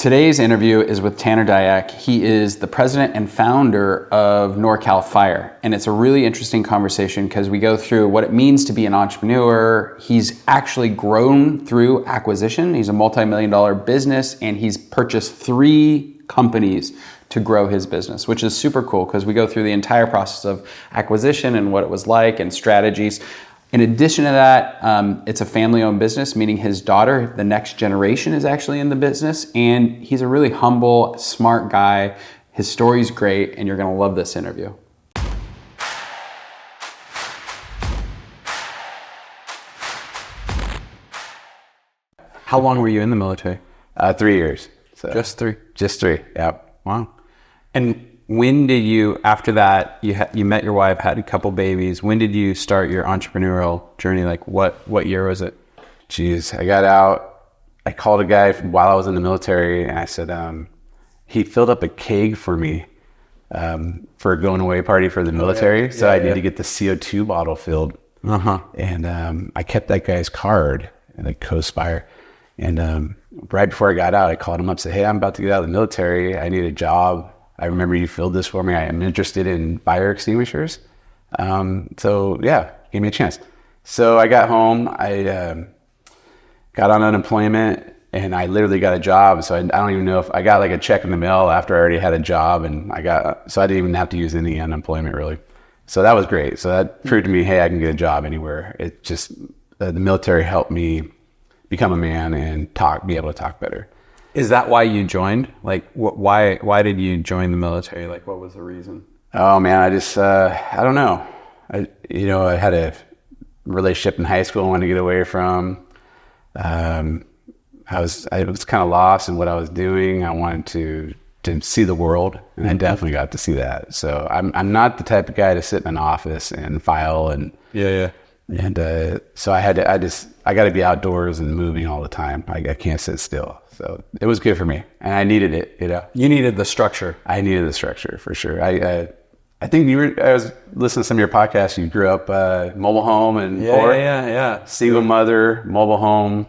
Today's interview is with Tanner Dyack. He is the president and founder of NorCal Fire. And it's a really interesting conversation because we go through what it means to be an entrepreneur. He's actually grown through acquisition. He's a multi-million-dollar business and he's purchased 3 companies to grow his business, which is super cool because we go through the entire process of acquisition and what it was like and strategies. In addition to that, it's a family-owned business, meaning his daughter, the next generation, is actually in the business. And he's a really humble, smart guy. His story's great, and you're going to love this interview. How long were you in the military? 3 years. So. Just 3? Just 3, yep. Wow. And when did you, after that, you met your wife, had a couple babies. When did you start your entrepreneurial journey? Like what year was it? Jeez, I got out. I called a guy while I was in the military, and I said, he filled up a keg for me for a going away party for the military. Yeah. So I needed to get the CO2 bottle filled. And I kept that guy's card, like co-spire. And right before I got out, I called him up and said, hey, I'm about to get out of the military. I need a job. I remember you filled this for me. I am interested in fire extinguishers. So yeah, gave me a chance. So I got home, I got on unemployment and I literally got a job. So I don't even know if I got like a check in the mail after I already had a job and so I didn't even have to use any unemployment really. So that was great. So that proved to me, hey, I can get a job anywhere. It just, the military helped me become a man and be able to talk better. Is that why you joined? Like, why did you join the military? Like, what was the reason? Oh man, I just, I don't know. I had a relationship in high school I wanted to get away from. I was kind of lost in what I was doing. I wanted to see the world, and I definitely got to see that. So I'm not the type of guy to sit in an office and file and And so I got to be outdoors and moving all the time. I can't sit still. So it was good for me, and I needed it. You needed the structure. I needed the structure for sure. I think I was listening to some of your podcasts. You grew up mobile home and single mother, mobile home.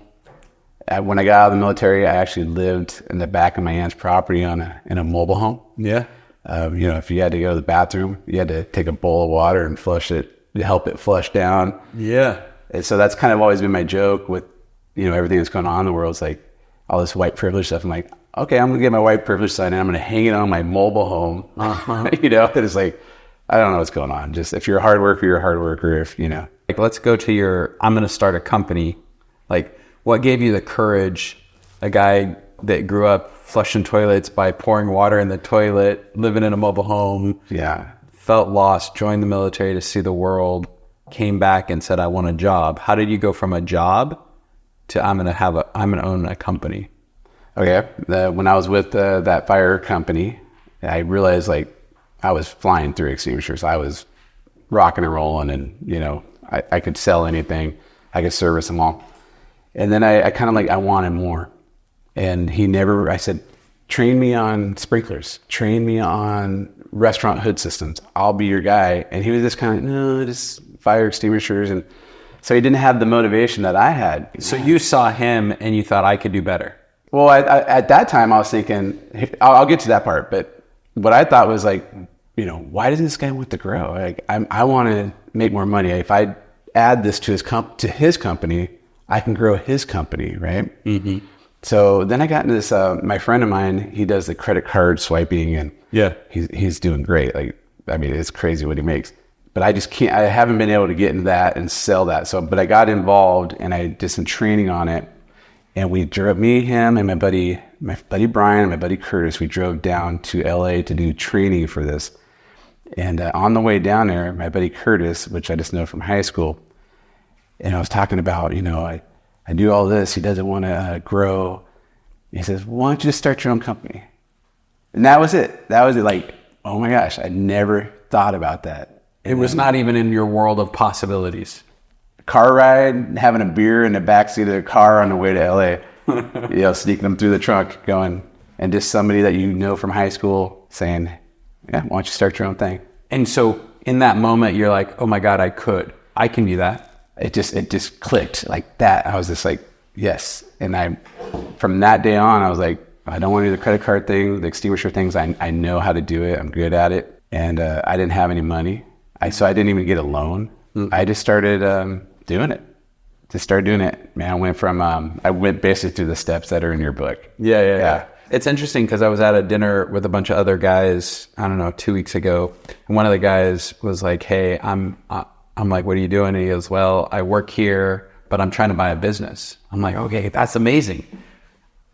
When I got out of the military, I actually lived in the back of my aunt's property in a mobile home. Yeah. If you had to go to the bathroom, you had to take a bowl of water and flush it to help it flush down. Yeah. And so that's kind of always been my joke with, everything that's going on in the world. It's like all this white privilege stuff. I'm like, okay, I'm going to get my white privilege sign and I'm going to hang it on my mobile home. It's like, I don't know what's going on. Just if you're a hard worker, you're a hard worker. Like, let's go to I'm going to start a company. Like, what gave you the courage? A guy that grew up flushing toilets by pouring water in the toilet, living in a mobile home. Yeah. Felt lost, joined the military to see the world, came back and said, I want a job. How did you go from a job to I'm going to own a company? Okay. When I was with that fire company, I realized I was flying through extinguishers. I was rocking and rolling and, I could sell anything. I could service them all. And then I kind of I wanted more. And I said, train me on sprinklers, train me on restaurant hood systems. I'll be your guy. And he was just kind of, no, just fire extinguishers. And so he didn't have the motivation that I had. So you saw him and you thought I could do better. Well, at that time I was thinking, I'll get to that part. But what I thought was why does this guy want to grow? I want to make more money. If I add this to his company, I can grow his company, right? Mm-hmm. So then I got into this, my friend of mine, he does the credit card swiping and he's doing great. It's crazy what he makes, but I haven't been able to get into that and sell that. So, but I got involved and I did some training on it, and we drove, him and my buddy Brian and my buddy Curtis, we drove down to LA to do training for this. And on the way down there, my buddy Curtis, which I just know from high school, and I was talking about, I do all this. He doesn't want to grow. He says, why don't you just start your own company? And that was it. Oh my gosh, I never thought about that. It was not even in your world of possibilities. Car ride, having a beer in the backseat of the car on the way to LA, sneaking them through the trunk going, and just somebody that from high school saying, yeah, why don't you start your own thing? And so in that moment, you're like, oh my God, I can do that. It just clicked like that. I was just like, yes. And from that day on, I was like, I don't want to do the credit card thing, the extinguisher things. I know how to do it. I'm good at it. And I didn't have any money. So I didn't even get a loan. I just started doing it. Just started doing it. Man, I went basically through the steps that are in your book. Yeah. It's interesting because I was at a dinner with a bunch of other guys, I don't know, 2 weeks ago. And one of the guys was like, hey, I'm like, what are you doing? And he goes, well, I work here, but I'm trying to buy a business. I'm like, okay, that's amazing.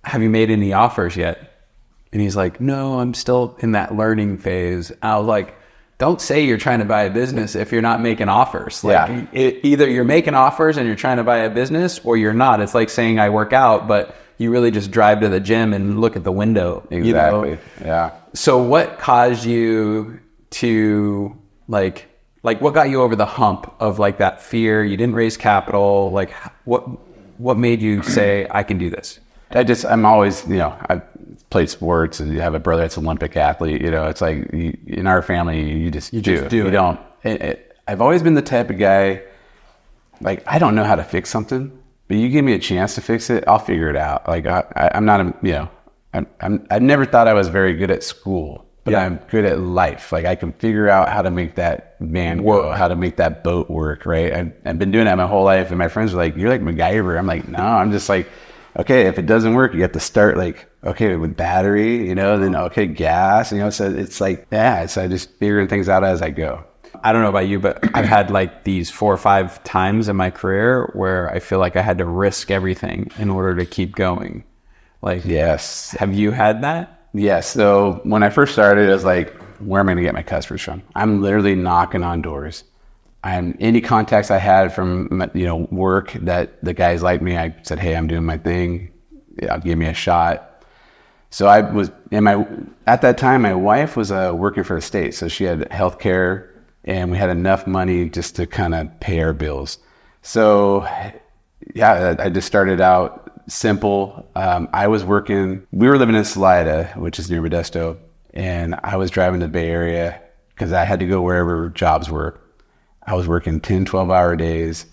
Have you made any offers yet? And he's like, no, I'm still in that learning phase. I was like, don't say you're trying to buy a business if you're not making offers. Like either you're making offers and you're trying to buy a business or you're not. It's like saying I work out, but you really just drive to the gym and look at the window. Exactly. You know? Yeah. So what caused you to like what got you over the hump of like that fear? You didn't raise capital. Like what made you say I can do this? I'm always, I've played sports and you have a brother that's an Olympic athlete. It's like in our family, you just do it. You don't. I've always been the type of guy, like, I don't know how to fix something, but you give me a chance to fix it, I'll figure it out. Like I'm not, I never thought I was very good at school, but I'm good at life. Like I can figure out how to make that van work, how to make that boat work, right? I've been doing that my whole life, and my friends are like, you're like MacGyver. I'm like, no, I'm just like, okay, if it doesn't work, you have to start like, okay, with battery, then okay, gas, so it's like, so I just figuring things out as I go. I don't know about you, but I've had like these 4 or 5 times in my career where I feel like I had to risk everything in order to keep going. Like, yes. Have you had that? Yes. So when I first started, I was like, where am I going to get my customers from? I'm literally knocking on doors. Any contacts I had from, work that the guys like me, I said, hey, I'm doing my thing. Give me a shot. So I was, at that time, my wife was working for the state. So she had health care and we had enough money just to kind of pay our bills. So I just started out simple. I was working, we were living in Salida, which is near Modesto. And I was driving to the Bay Area because I had to go wherever jobs were. I was working 10, 12-hour days.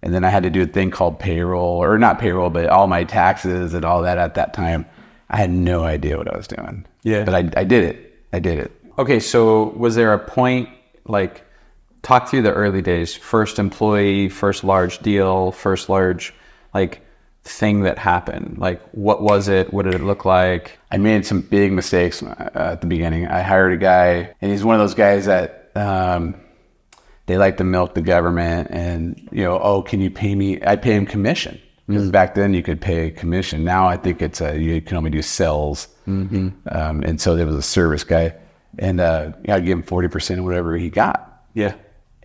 And then I had to do a thing called payroll, or not payroll, but all my taxes and all that at that time. I had no idea what I was doing. Yeah. But I did it. Okay, so was there a point, like, talk through the early days, first employee, first large deal, first large, like, thing that happened? Like, what was it? What did it look like? I made some big mistakes at the beginning. I hired a guy, and he's one of those guys that they like to milk the government and, can you pay me? I pay him commission. Because back then you could pay commission. Now I think it's you can only do sales. Mm-hmm. And so there was a service guy, and I'd give him 40% of whatever he got. Yeah.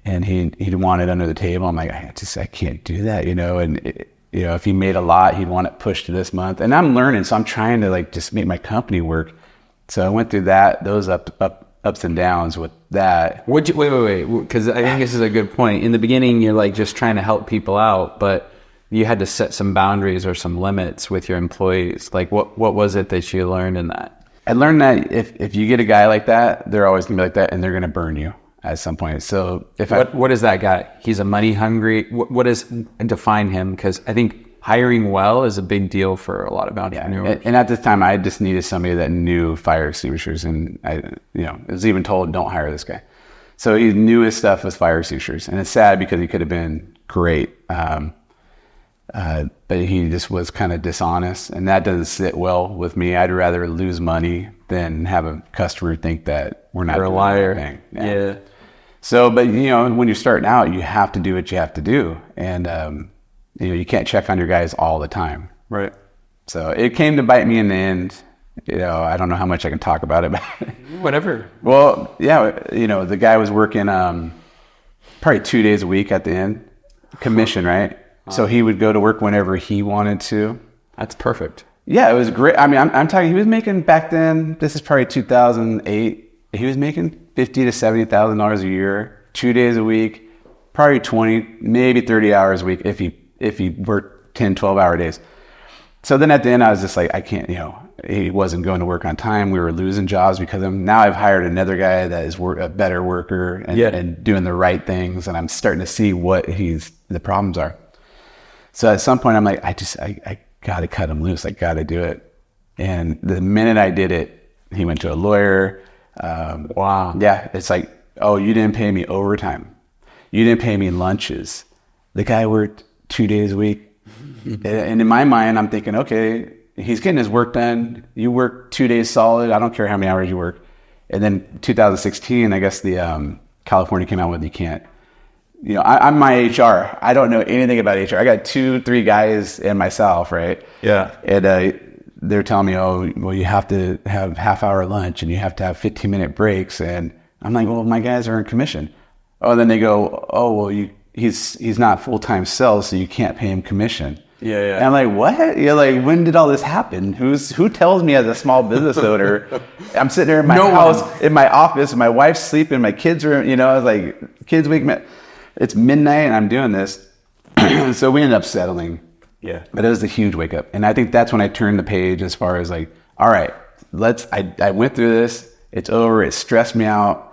And he'd want it under the table. I'm like, I can't do that, and if he made a lot, he'd want it pushed to this month. And I'm learning, so I'm trying to like just make my company work. So I went through those ups and downs with that. Wait, because I think this is a good point. In the beginning, you're like just trying to help people out, but you had to set some boundaries or some limits with your employees. Like what was it that you learned in that? I learned that if you get a guy like that, they're always gonna be like that, and they're gonna burn you at some point. So what is that guy? He's a money hungry. What is, define him? Because I think hiring well is a big deal for a lot of entrepreneurs. And at this time, I just needed somebody that knew fire extinguishers, and I was even told, don't hire this guy. So he knew his stuff was fire extinguishers, and it's sad because he could have been great, but he just was kind of dishonest, and that doesn't sit well with me. I'd rather lose money than have a customer think that we're not a liar. Thing. Yeah. So, but when you're starting out, you have to do what you have to do, and you can't check on your guys all the time. Right. So it came to bite me in the end. I don't know how much I can talk about it. Whatever. Well, the guy was working probably 2 days a week at the end, commission, right? So he would go to work whenever he wanted to. That's perfect. Yeah, it was great. I mean, I'm talking, he was making back then, this is probably 2008, he was making $50,000 to $70,000 a year, 2 days a week, probably 20, maybe 30 hours a week if he worked 10, 12-hour days. So then at the end, I was just like, I can't, he wasn't going to work on time. We were losing jobs because of him. Now I've hired another guy that is a better worker and doing the right things, and I'm starting to see what the problems are. So at some point, I'm like, I got to cut him loose. I got to do it. And the minute I did it, he went to a lawyer. Wow. Yeah, it's like, oh, you didn't pay me overtime. You didn't pay me lunches. The guy worked 2 days a week. And in my mind, I'm thinking, okay, he's getting his work done. You work 2 days solid. I don't care how many hours you work. And then 2016, I guess the California came out with you can't. You know, I'm my HR. I don't know anything about HR. I got 2-3 guys and myself, right? Yeah. And they're telling me, oh, well, you have to have half-hour lunch and you have to have 15-minute breaks. And I'm like, well, my guys are in commission. Oh, then they go, oh, well, he's not full-time sales, so you can't pay him commission. Yeah, yeah. And I'm like, what? You're like, when did all this happen? Who tells me as a small business owner? I'm sitting there in my house, in my office, my wife's sleeping, my kids are, you know, I was like, kids wake me up. It's midnight and I'm doing this. So we ended up settling. Yeah. But it was a huge wake up. And I think that's when I turned the page as far as like, all right, I went through this. It's over. It stressed me out.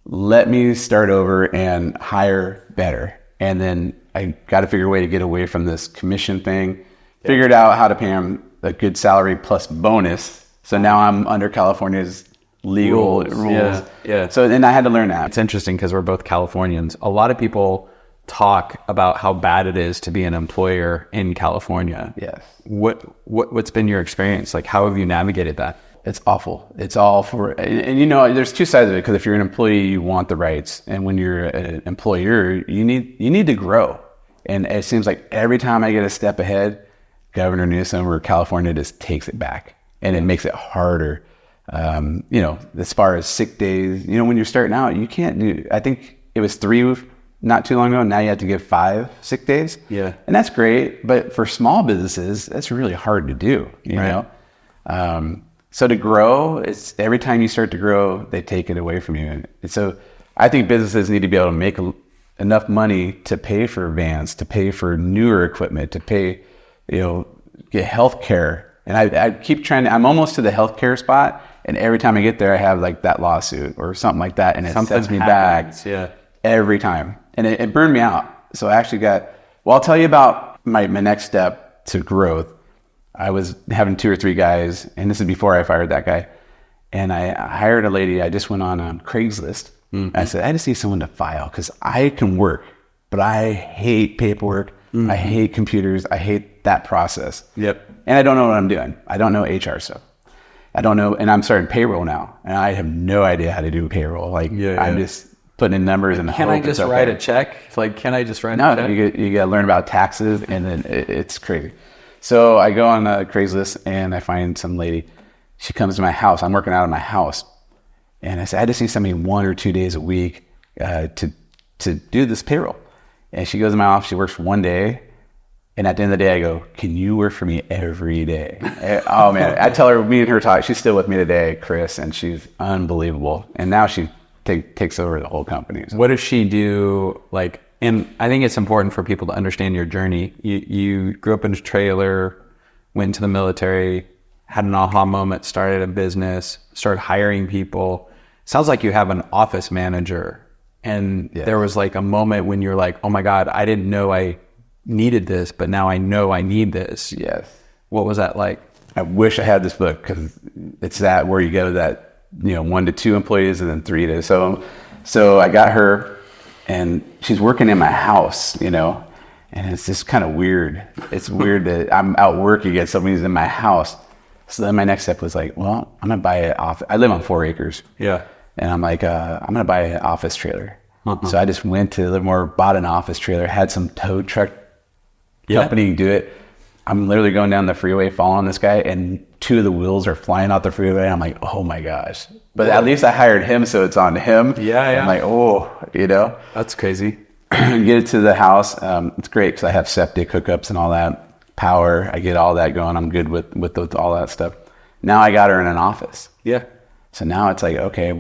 Let me start over and hire better. And then I got to figure a way to get away from this commission thing. Figured out how to pay him a good salary plus bonus. So now I'm under California's legal rules. Yeah, yeah. So then I had to learn that. It's interesting because we're both Californians. A lot of people talk about how bad it is to be an employer in California. Yes. What's been your experience? Like, how have you navigated that? It's awful. It's all for, and you know, there's two sides of it, because if you're an employee, you want the rights. And when you're an employer, you need to grow. And it seems like every time I get a step ahead, Governor Newsom or California just takes it back, and it makes it harder. You know, as far as sick days, you know, when you're starting out, you can't do, I think it was 3 not too long ago. Now you have to give 5 sick days. Yeah. And that's great. But for small businesses, that's really hard to do, you Right. know? So to grow, it's every time you start to grow, they take it away from you. And so I think businesses need to be able to make enough money to pay for vans, to pay for newer equipment, to pay, you know, get health care. And I keep trying to, I'm almost to the healthcare spot. And every time I get there, I have like that lawsuit or something like that. And it sets me back every time. And it burned me out. So I actually well, I'll tell you about my next step to growth. I was having 2 or 3 guys, and this is before I fired that guy. And I hired a lady. I just went on Craigslist. Mm-hmm. I said, I just need someone to file, because I can work, but I hate paperwork. Mm-hmm. I hate computers. I hate that process. Yep. And I don't know what I'm doing. I don't know HR stuff. I don't know. And I'm starting payroll now, and I have no idea how to do payroll. Like, I'm just putting in numbers and can I just write a check? It's like, can I just write a check? No, you got to learn about taxes, and then it's crazy. So I go on Craigslist and I find some lady. She comes to my house. I'm working out of my house. And I said, I just need somebody 1 or 2 days a week to do this payroll. And she goes to my office. She works for 1 day. And at the end of the day, I go, can you work for me every day? Oh, man. I tell her, me and her talk. She's still with me today, Chris, and she's unbelievable. And now she takes over the whole company. So. What does she do, like... And I think it's important for people to understand your journey. You grew up in a trailer, went to the military, had an aha moment, started a business, started hiring people. Sounds like you have an office manager. And there was like a moment when you're like, oh my God, I didn't know I needed this, but now I know I need this. Yes. What was that like? I wish I had this book, because it's that where you go that, you know, 1 to 2 employees and then 3 to, so I got her. And she's working in my house, you know, and it's just kind of weird. It's weird that I'm out working and somebody's in my house. So then my next step was like, well, I'm going to buy an office. I live on 4 acres. Yeah. And I'm like, I'm going to buy an office trailer. Uh-huh. So I just went to Livermore, bought an office trailer, had some tow truck company do it. I'm literally going down the freeway following this guy, and 2 of the wheels are flying out the freeway. I'm like, oh my gosh. But at least I hired him, so it's on him. Yeah. I'm like, oh, you know. That's crazy. Get it to the house. It's great because I have septic hookups and all that. Power, I get all that going. I'm good with all that stuff. Now I got her in an office. Yeah. So now it's like, okay,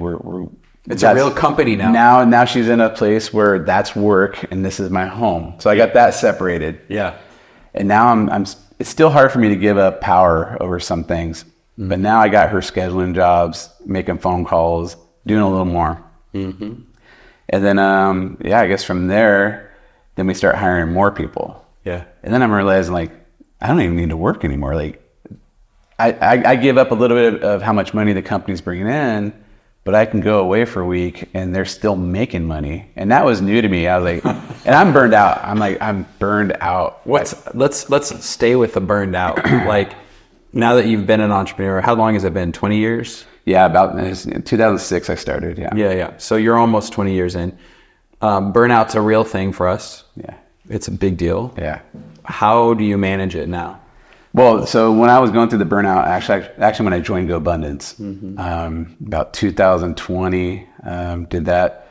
it's a real company now. Now she's in a place where that's work and this is my home. So I got that separated. Yeah. And now it's still hard for me to give up power over some things. Mm-hmm. But now I got her scheduling jobs, making phone calls, doing a little more. Mm-hmm. And then, I guess from there, then we start hiring more people. Yeah. And then I'm realizing, like, I don't even need to work anymore. Like, I give up a little bit of how much money the company's bringing in, but I can go away for a week and they're still making money. And that was new to me. I was like, and I'm burned out. I'm burned out. Let's stay with the burned out. Like, now that you've been an entrepreneur, how long has it been? 20 years? Yeah, about in 2006 I started. Yeah. So you're almost 20 years in. Burnout's a real thing for us. Yeah. It's a big deal. Yeah. How do you manage it now? Well, so when I was going through the burnout, actually when I joined GoAbundance, about 2020, did that.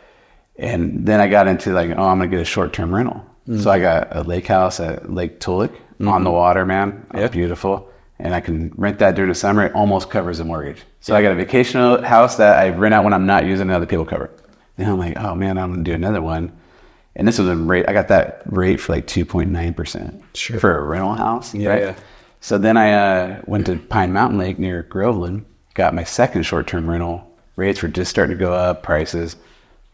And then I got into like, I'm going to get a short-term rental. So I got a lake house at Lake Tulik on the water, man. Yeah. Beautiful. And I can rent that during the summer. It almost covers the mortgage. So I got a vacation house that I rent out when I'm not using it, other people cover. And I'm like, oh man, I'm going to do another one. And this was a rate, I got that rate for like 2.9% for a rental house. Yeah, right? Yeah. So then I went to Pine Mountain Lake near Groveland, got my second short-term rental. Rates were just starting to go up, prices.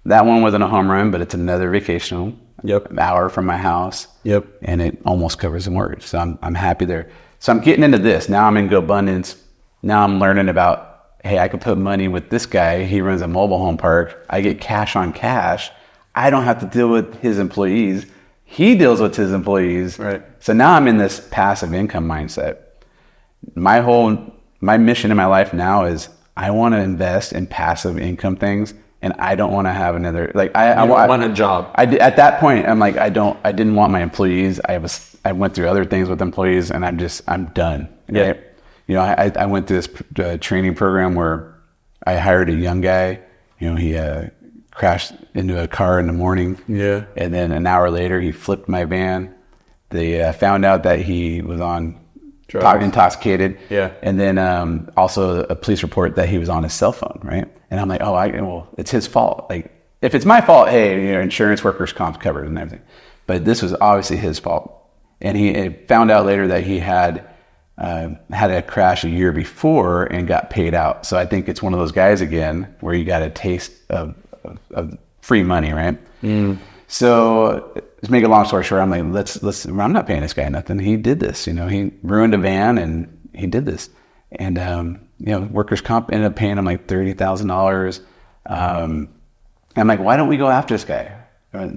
That one wasn't a home run, but it's another vacation home. Yep. An hour from my house. Yep. And it almost covers the mortgage. So I'm happy there. So I'm getting into this. Now I'm in GoAbundance. Now I'm learning about, hey, I could put money with this guy. He runs a mobile home park. I get cash on cash. I don't have to deal with his employees. He deals with his employees. Right. So now I'm in this passive income mindset. My mission in my life now is I want to invest in passive income things, and I don't want to have another, like, I want a job. At that point, I'm like, I didn't want my employees. I went through other things with employees, and I'm done. Yeah. Right? You know, I went through this training program where I hired a young guy. You know, he crashed into a car in the morning. Yeah. And then an hour later, he flipped my van. They found out that he was on drugs, intoxicated. Yeah. And then also a police report that he was on his cell phone, right? And I'm like, well, it's his fault. Like, if it's my fault, hey, you know, insurance, workers' comp covered and everything. But this was obviously his fault. And he found out later that he had a crash a year before and got paid out. So I think it's one of those guys again where you got a taste of free money, right? So to make a long story short, I'm like, I'm not paying this guy nothing. He did this, you know, he ruined a van and he did this. And, you know, workers' comp ended up paying him like $30,000. I'm like, why don't we go after this guy?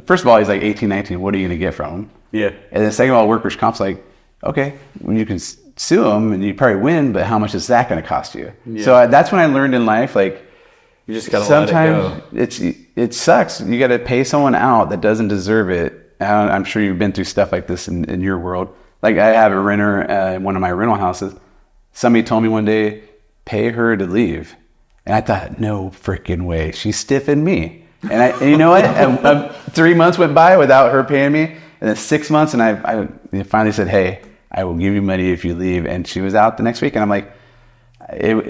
First of all, he's like 18, 19. What are you going to get from him? Yeah. And then second of all, workers' comp's like, okay, well, you can sue him and you probably win, but how much is that going to cost you? Yeah. So that's when I learned in life, like, you just got to let it go. It sucks. You got to pay someone out that doesn't deserve it. I'm sure you've been through stuff like this in your world. Like, I have a renter in one of my rental houses. Somebody told me one day, pay her to leave. And I thought, no freaking way. She's stiffing me. And you know what? 3 months went by without her paying me. And then 6 months, and I finally said, hey, I will give you money if you leave. And she was out the next week. And I'm like,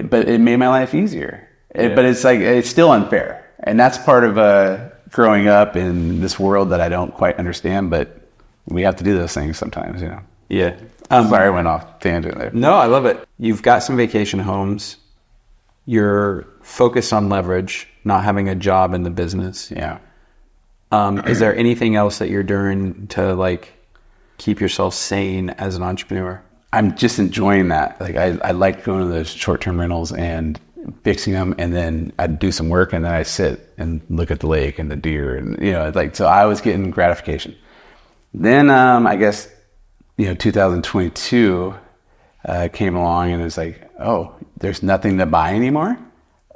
but it made my life easier. But it's like, it's still unfair. And that's part of growing up in this world that I don't quite understand, but we have to do those things sometimes, you know? Yeah. Sorry, I went off tangent there. No, I love it. You've got some vacation homes. You're focused on leverage, not having a job in the business. Yeah. Is there anything else that you're doing to like keep yourself sane as an entrepreneur? I'm just enjoying that. Like I like going to those short-term rentals and fixing them, and then I'd do some work, and then I sit and look at the lake and the deer, and you know, like, so I was getting gratification. Then I guess, you know, 2022 came along, and it was like, oh, there's nothing to buy anymore.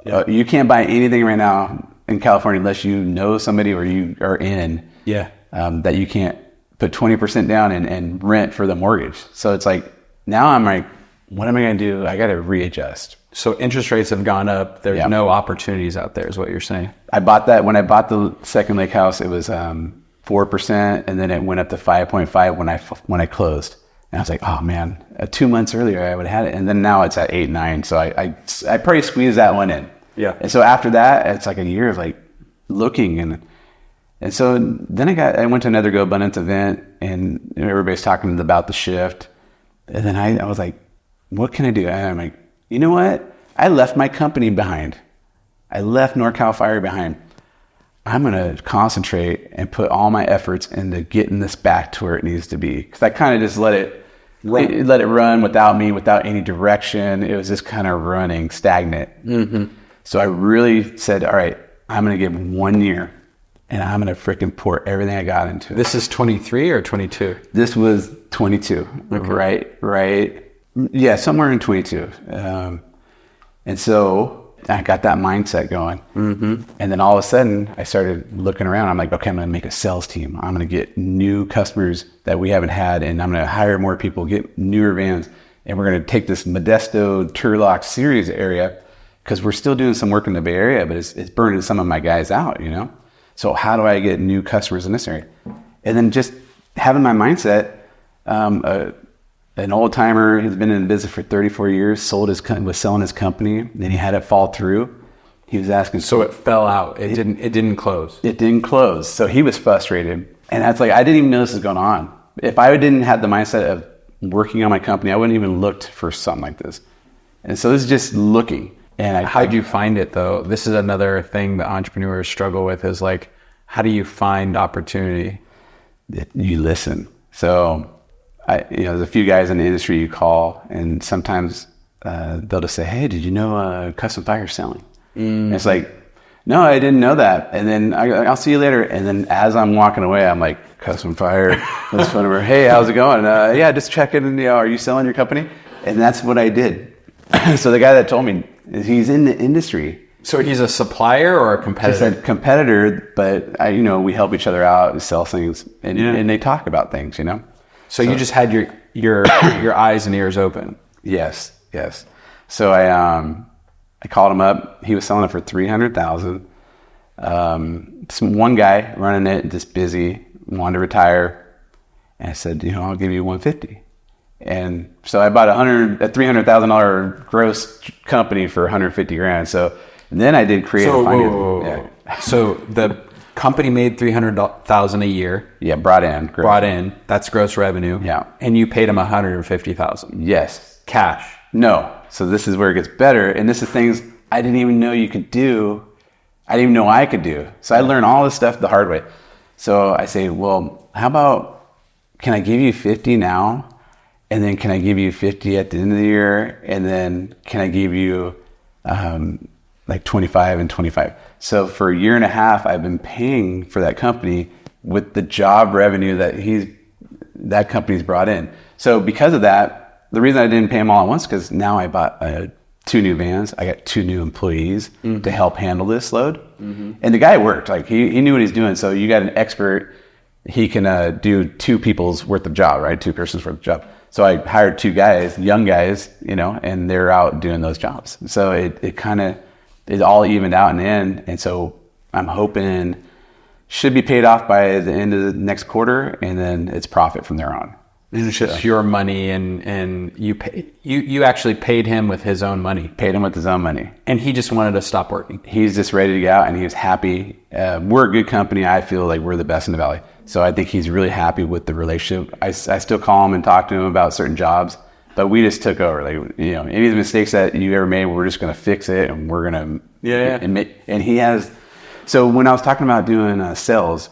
Yeah. You can't buy anything right now in California unless you know somebody or you are in. Yeah. That you can't put 20% down and rent for the mortgage. So it's like, now I'm like, what am I going to do? I got to readjust. So interest rates have gone up. There's no opportunities out there is what you're saying. I bought that when I bought the second lake house, it was 4%, and then it went up to 5.5 when I closed. And I was like, oh man, 2 months earlier I would have had it. And then now it's at 8, 9. So I probably squeezed that one in. Yeah. And so after that, it's like a year of like looking, and so then I went to another GoAbundance event, and everybody's talking about the shift. And then I was like, what can I do? And I'm like, you know what? I left my company behind. I left NorCal Fire behind. I'm going to concentrate and put all my efforts into getting this back to where it needs to be. Because I kind of just let it let it run without me, without any direction. It was just kind of running stagnant. So I really said, all right, I'm going to give 1 year and I'm going to freaking pour everything I got into it. This is 23 or 22? This was 22, right? Yeah, somewhere in 22. And so I got that mindset going. And then all of a sudden I started looking around. I'm like, okay, I'm going to make a sales team. I'm going to get new customers that we haven't had, and I'm going to hire more people, get newer vans. And we're going to take this Modesto Turlock series area, because we're still doing some work in the Bay Area, but it's burning some of my guys out, you know? So how do I get new customers in this area? And then just having my mindset, an old timer who's been in the business for 34 years, was selling his company, then he had it fall through. He was asking. So it fell out. It didn't close. It didn't close. So he was frustrated. And that's like, I didn't even know this was going on. If I didn't have the mindset of working on my company, I wouldn't even looked for something like this. And so this is just looking. And how'd you find it though? This is another thing that entrepreneurs struggle with, is like, how do you find opportunity? You listen. So there's a few guys in the industry you call, and sometimes they'll just say, hey, did you know Custom Fire selling? And it's like, no, I didn't know that. And then I'll see you later. And then as I'm walking away, I'm like, Custom Fire, this phone number, hey, how's it going? Yeah, just checking, are you selling your company? And that's what I did. So the guy that told me, he's in the industry. So he's a supplier or a competitor? He's a competitor, but we help each other out and sell things, and they talk about things, So you just had your eyes and ears open. Yes. So I called him up. He was selling it for $300,000. One guy running it, just busy, wanted to retire, and I said, I'll give you $150,000. And so I bought a $300,000 gross company for $150,000. So then I did creative finance. Yeah. So the company made $300,000 a year. Yeah, brought in. That's gross revenue. Yeah. And you paid him $150,000. Yes. Cash. No. So this is where it gets better. And this is things I didn't even know you could do. I didn't even know I could do. So I learned all this stuff the hard way. So I say, well, how about, can I give you 50 now? And then can I give you 50 at the end of the year? And then can I give you like 25 and 25? So for a year and a half, I've been paying for that company with the job revenue that company's brought in. So because of that, the reason I didn't pay them all at once, because now I bought 2 new vans. I got 2 new employees to help handle this load. And the guy worked. Like he knew what he's doing. So you got an expert. He can do 2 people's worth of job, right? 2 persons worth of job. So I hired 2 guys, young guys, and they're out doing those jobs. So it kind of is all evened out in the end. And so I'm hoping should be paid off by the end of the next quarter, and then it's profit from there on. And it's just your money, and you actually paid him with his own money. Paid him with his own money. And he just wanted to stop working. He's just ready to get out, and he was happy. We're a good company. I feel like we're the best in the Valley. So I think he's really happy with the relationship. I still call him and talk to him about certain jobs, but we just took over. Like, any of the mistakes that you ever made, we're just going to fix it, and we're going to admit. And he has. So when I was talking about doing sales,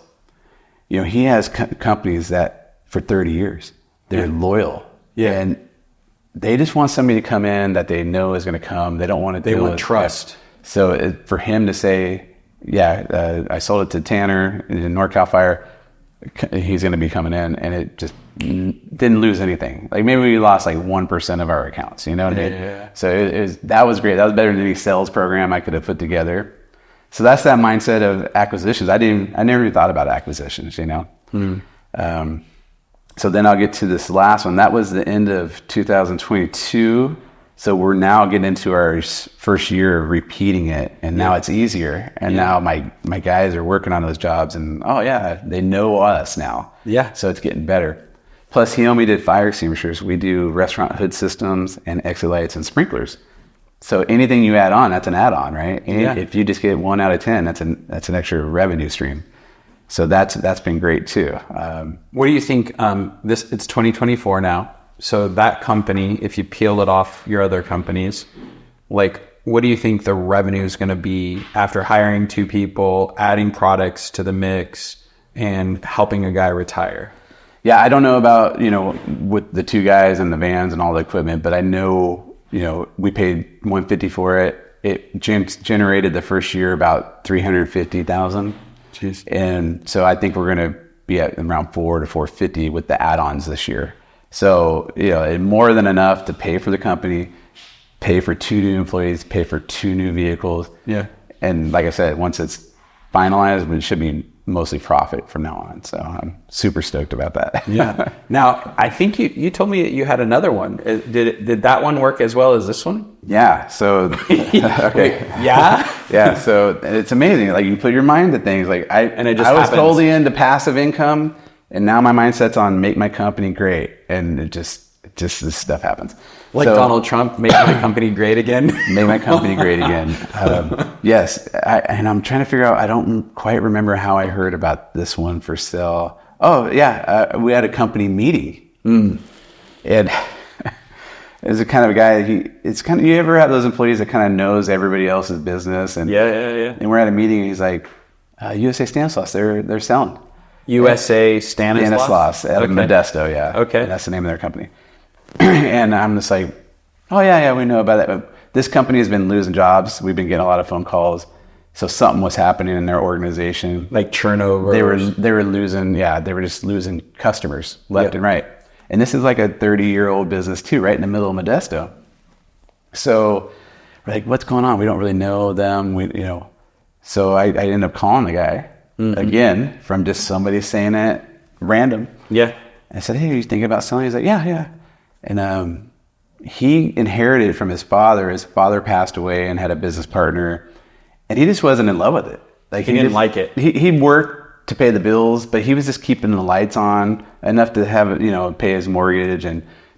he has companies that for 30 years, they're loyal. Yeah. And they just want somebody to come in that they know is going to come. They don't want to deal with. They want trust. So for him to say, I sold it to Tanner in NorCal Fire, he's going to be coming in, and it just didn't lose anything. Like maybe we lost like 1% of our accounts, So that was great. That was better than any sales program I could have put together. So that's that mindset of acquisitions. I never even thought about acquisitions, So then I'll get to this last one. That was the end of 2022. So we're now getting into our first year of repeating it, and now it's easier. And now my guys are working on those jobs, and they know us now. Yeah. So it's getting better. Plus, he only did fire extinguishers. We do restaurant hood systems and exit lights and sprinklers. So anything you add on, that's an add-on, right? If you just get 1 out of 10, that's an extra revenue stream. So that's been great too. What do you think? It's 2024 now. So that company, if you peel it off your other companies, like what do you think the revenue is going to be after hiring 2 people, adding products to the mix, and helping a guy retire? Yeah, I don't know about, with the 2 guys and the vans and all the equipment, but I know, we paid $150 for it. It generated the first year about $350,000. Jeez. And so I think we're going to be at around $400 to $450 with the add-ons this year. So, more than enough to pay for the company, pay for 2 new employees, pay for 2 new vehicles. Yeah. And like I said, once it's finalized, it should be mostly profit from now on. So I'm super stoked about that. Yeah. Now, I think you told me that you had another one. Did that one work as well as this one? Yeah. So, okay. Yeah. Yeah. So it's amazing. Like you put your mind to things. Like I was happens. totally into passive income, and now my mindset's on make my company great. And it just this stuff happens. Like so, Donald Trump, make my company great again. Make my company great again. Yes. And I'm trying to figure out, I don't quite remember how I heard about this one for sale. Oh, yeah. We had a company meeting. And there's a kind of a guy, you ever have those employees that kind of knows everybody else's business? And yeah. And we're at a meeting and he's like, USA Stanislaus, they're selling. USA Stanislaus? Out of Modesto, yeah. Okay. And that's the name of their company. And I'm just like, oh yeah, we know about that. This company has been losing jobs. We've been getting a lot of phone calls. So something was happening in their organization. Like turnover. They were losing, they were just losing customers left and right. And this is like a 30-year-old business too, right in the middle of Modesto. So we're like, what's going on? We don't really know them. So I ended up calling the guy again from just somebody saying it random. Yeah. I said, hey, are you thinking about selling? He's like, yeah. And he inherited from his father. His father passed away and had a business partner. And he just wasn't in love with it. Like he didn't like it. He worked to pay the bills, but he was just keeping the lights on enough to have, pay his mortgage.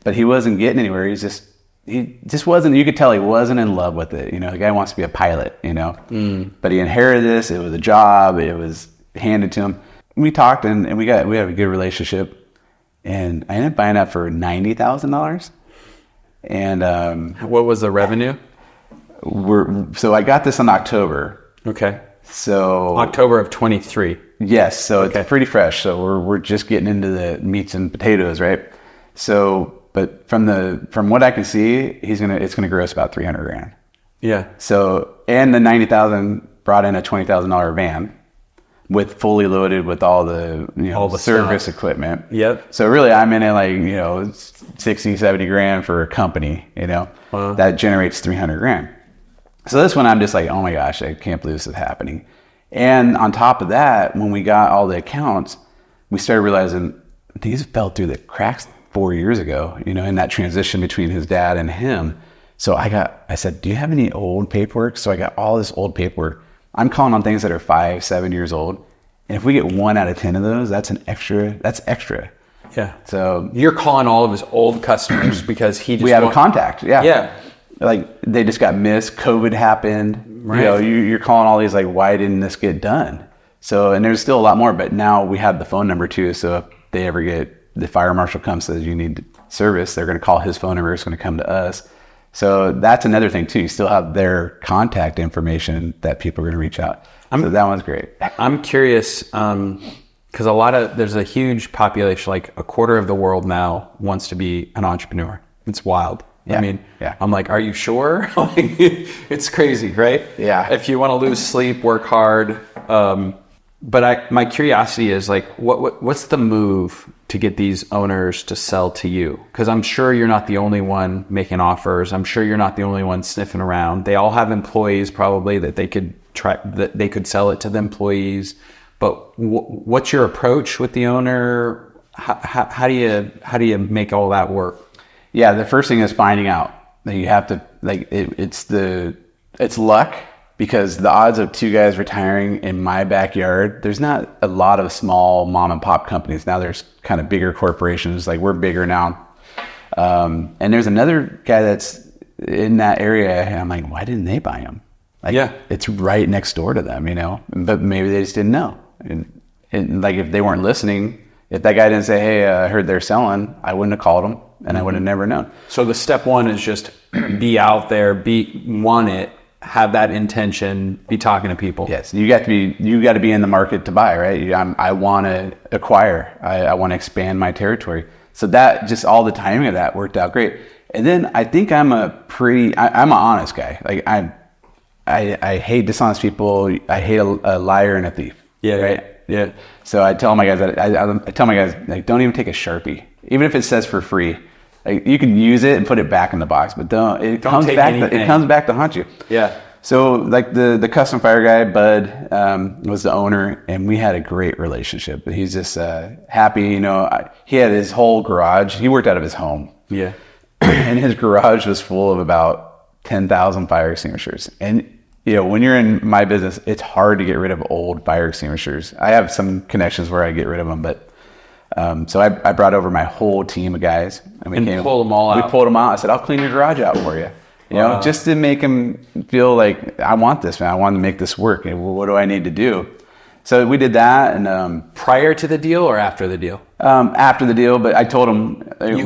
But he wasn't getting anywhere. He just wasn't, you could tell he wasn't in love with it. The guy wants to be a pilot, But he inherited this. It was a job. It was handed to him. We talked and we have a good relationship. And I ended up buying that for $90,000. And what was the revenue? So I got this in October. Okay. So October of 23. Yes. So it's pretty fresh. So we're just getting into the meats and potatoes, right? So, but from what I can see, it's gonna gross about $300,000. Yeah. So and the $90,000 brought in a $20,000 van. With fully loaded with all the all the service stuff. Equipment. Yep. So really I'm in it like, 60, 70 grand for a company, that generates $300,000. So this one I'm just like, oh my gosh, I can't believe this is happening. And on top of that, when we got all the accounts, we started realizing these fell through the cracks 4 years ago, in that transition between his dad and him. So I said, do you have any old paperwork? So I got all this old paperwork. I'm calling on things that are 5, 7 years old. And if we get 1 out of 10 of those, that's extra. Yeah. So you're calling all of his old customers because we have a contact. Yeah. Yeah. Like they just got missed. COVID happened. Right. You're calling all these like, why didn't this get done? So, and there's still a lot more, but now we have the phone number too. So if they ever the fire marshal comes, says you need service, they're going to call his phone number. It's going to come to us. So that's another thing too. You still have their contact information that people are going to reach out. So that one's great. I'm curious because there's a huge population, like a quarter of the world now wants to be an entrepreneur. It's wild. Yeah. I mean, I'm like, are you sure? It's crazy, right? Yeah. If you want to lose sleep, work hard. But my curiosity is like, what's the move to get these owners to sell to you? Because I'm sure you're not the only one making offers. I'm sure you're not the only one sniffing around. They all have employees probably that they could sell it to the employees. But what's your approach with the owner? How do you make all that work? Yeah, the first thing is finding out that you have to it's luck. Because the odds of 2 guys retiring in my backyard, there's not a lot of small mom and pop companies. Now there's kind of bigger corporations, like we're bigger now. And there's another guy that's in that area, and I'm like, why didn't they buy him? Like, it's right next door to them, but maybe they just didn't know. And like if they weren't listening, if that guy didn't say, hey, I heard they're selling, I wouldn't have called them and I would have never known. So the step one is just be out there, want it. have that intention, be talking to people. Yes, you got to be in the market to buy, right? I want to acquire. I want to expand my territory. So that just all the timing of that worked out great. And then I think I'm an honest guy. Like I hate dishonest people. I hate a liar and a thief. Yeah. Right. Yeah. So I tell my guys like, don't even take a Sharpie, even if it says for free. Like, you can use it and put it back in the box, but it comes back to haunt you. Yeah. So like the custom fire guy, Bud, was the owner, and we had a great relationship. He's just happy. He had his whole garage. He worked out of his home. Yeah. And his garage was full of about 10,000 fire extinguishers. And when you're in my business, it's hard to get rid of old fire extinguishers. I have some connections where I get rid of them, but so I brought over my whole team of guys, and pulled them all out. We pulled them out. I said, "I'll clean your garage out for you." Just to make him feel like, I want this, man. I want to make this work. And what do I need to do? So we did that. And prior to the deal or after the deal? After the deal, but I told him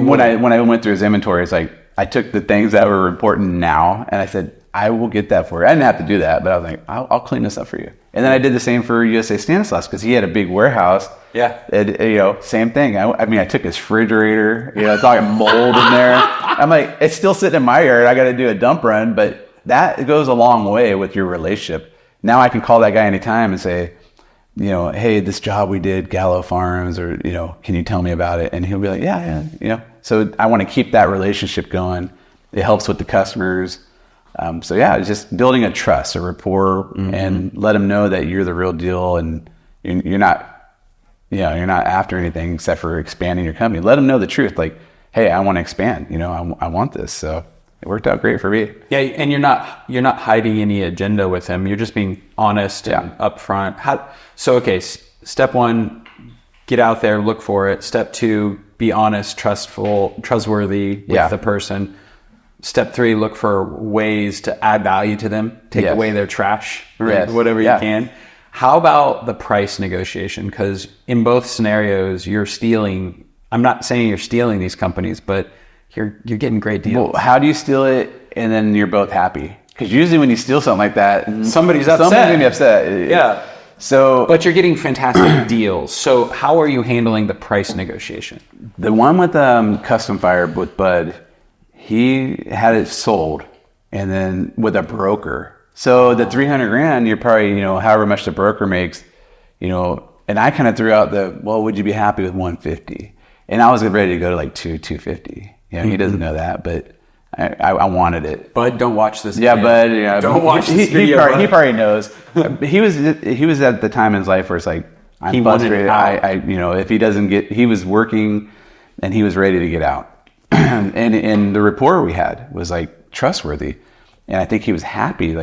when I went through his inventory, it's like I took the things that were important now, and I said, I will get that for you. I didn't have to do that, but I was like, I'll clean this up for you. And then I did the same for USA Stanislaus, because he had a big warehouse. Yeah. Same thing. I took his refrigerator, it's all got mold in there. I'm like, it's still sitting in my yard. I got to do a dump run, but that goes a long way with your relationship. Now I can call that guy anytime and say, hey, this job we did, Gallo Farms, or, can you tell me about it? And he'll be like, yeah. So I want to keep that relationship going. It helps with the customers. It's just building a trust, a rapport, and let them know that you're the real deal, and you're not after anything except for expanding your company. Let them know the truth. Like, hey, I want to expand. I want this. So it worked out great for me. Yeah, and you're not hiding any agenda with him. You're just being honest and upfront. Step one, get out there, look for it. Step two, be honest, trustworthy with the person. Step three, look for ways to add value to them. Take away their trash, whatever you can. How about the price negotiation? Because in both scenarios, you're stealing. I'm not saying you're stealing these companies, but you're getting great deals. Well, how do you steal it and then you're both happy? Because usually when you steal something like that, somebody's upset. Somebody's gonna be upset. Yeah. So, but you're getting fantastic deals. So how are you handling the price negotiation? The one with Custom Fire with Bud, he had it sold, and then with a broker. So the $300,000, you're probably, however much the broker makes, and I kind of threw out would you be happy with 150? And I was ready to go to like 250. He doesn't know that, but I wanted it. Bud, don't watch this. Yeah, Bud, don't watch this video. He probably knows. He was at the time in his life where it's like, I'm frustrated. If he doesn't he was working and he was ready to get out. And the rapport we had was like trustworthy, and I think he was happy.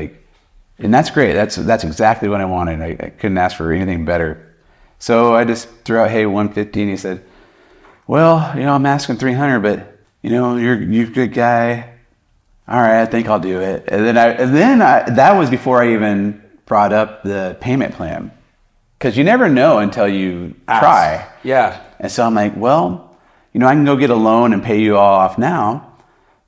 And that's great. That's exactly what I wanted. I couldn't ask for anything better. So I just threw out, hey, 150, and he said, well, I'm asking 300, but you're a good guy. All right, I think I'll do it. And then that was before I even brought up the payment plan, because you never know until you try. Yeah. And so I'm like, well, I can go get a loan and pay you all off now,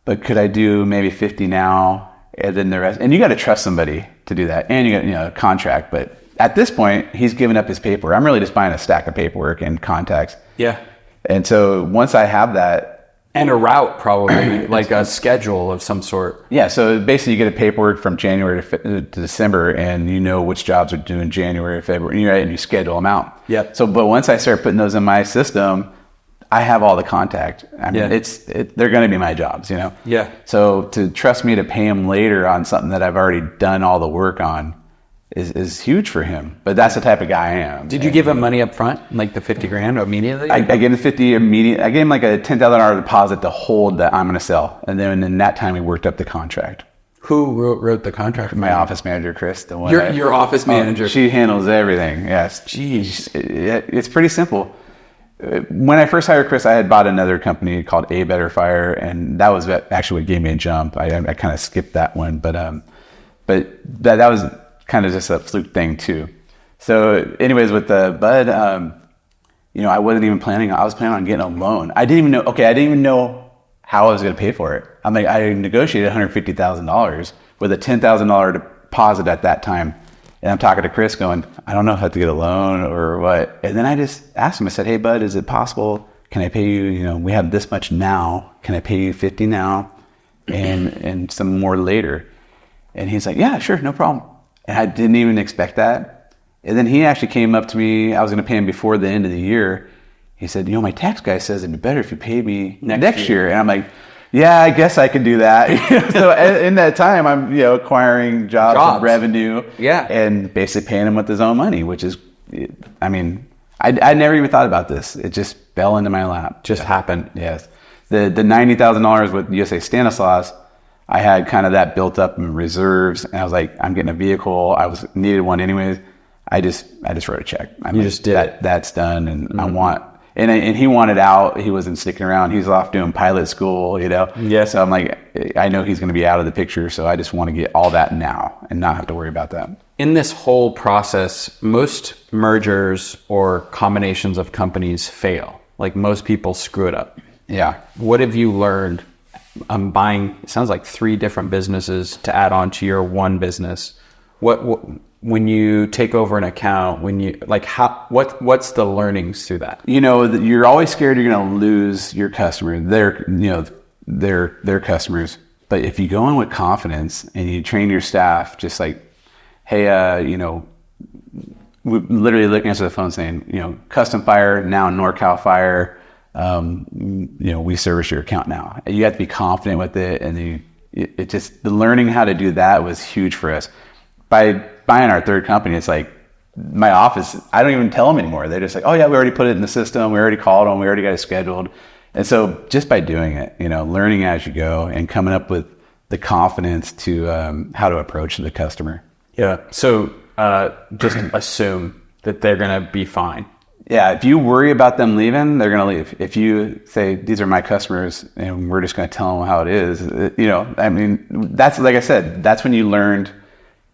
but could I do maybe 50 now and then the rest? And you got to trust somebody to do that, and you got a contract. But at this point, he's given up his paperwork. I'm really just buying a stack of paperwork and contacts. Yeah. And so once I have that, and a route, probably like a schedule of some sort. Yeah. So basically, you get a paperwork from January to December, and which jobs are due in January or February, and you schedule them out. Yeah. So, but once I start putting those in my system, I have all the contact. I mean, they're going to be my jobs, Yeah. So to trust me to pay him later on something that I've already done all the work on is huge for him. But that's the type of guy I am. Did you give him money up front, like the $50,000 immediately? I gave him 50 immediate. I gave him like a $10,000 deposit to hold that I'm going to sell, and then in that time we worked up the contract. Who wrote the contract? My office manager, Chris. The one your office manager. She handles everything. Yes. Jeez. It's pretty simple. When I first hired Chris, I had bought another company called A Better Fire, and that was actually what gave me a jump. I kind of skipped that one, but that was kind of just a fluke thing too. So anyways, with the Bud, I wasn't even planning. I was planning on getting a loan. I didn't even know how I was going to pay for it. I negotiated $150,000 with a $10,000 deposit at that time. And I'm talking to Chris going, I don't know how to get a loan or what. And then I just asked him, I said, hey, bud, is it possible? Can I pay you, we have this much now. Can I pay you 50 now and some more later? And he's like, yeah, sure, no problem. And I didn't even expect that. And then he actually came up to me. I was going to pay him before the end of the year. He said, my tax guy says it'd be better if you pay me next year. And I'm like, yeah, I guess I could do that. So in that time, I'm, acquiring jobs and revenue, and basically paying him with his own money, which is, I never even thought about this. It just fell into my lap. Just happened. Yes. The $90,000 with USA Stanislaus, I had kind of that built up in reserves, and I was like, I'm getting a vehicle. Needed one anyways. I just wrote a check. Just did it. That's done, and I want. And he wanted out. He wasn't sticking around. He's off doing pilot school, Yeah. So I'm like, I know he's going to be out of the picture. So I just want to get all that now and not have to worry about that. In this whole process, most mergers or combinations of companies fail. Like most people screw it up. Yeah. What have you learned? I'm buying, it sounds like 3 different businesses to add on to your one business. What when you take over an account, what's the learnings through that? You're always scared you're going to lose your customer. Their customers. But if you go in with confidence and you train your staff, just like, hey, we literally looking at the phone saying, Custom Fire, now NorCal Fire, we service your account now. You have to be confident with it. And the learning how to do that was huge for us. By buying our third company, it's like my office, I don't even tell them anymore. They're just like, oh yeah, we already put it in the system. We already called them. We already got it scheduled. And so just by doing it, learning as you go and coming up with the confidence to how to approach the customer. Yeah. So just assume that they're going to be fine. Yeah. If you worry about them leaving, they're going to leave. If you say, these are my customers and we're just going to tell them how it is, that's, like I said, that's when you learned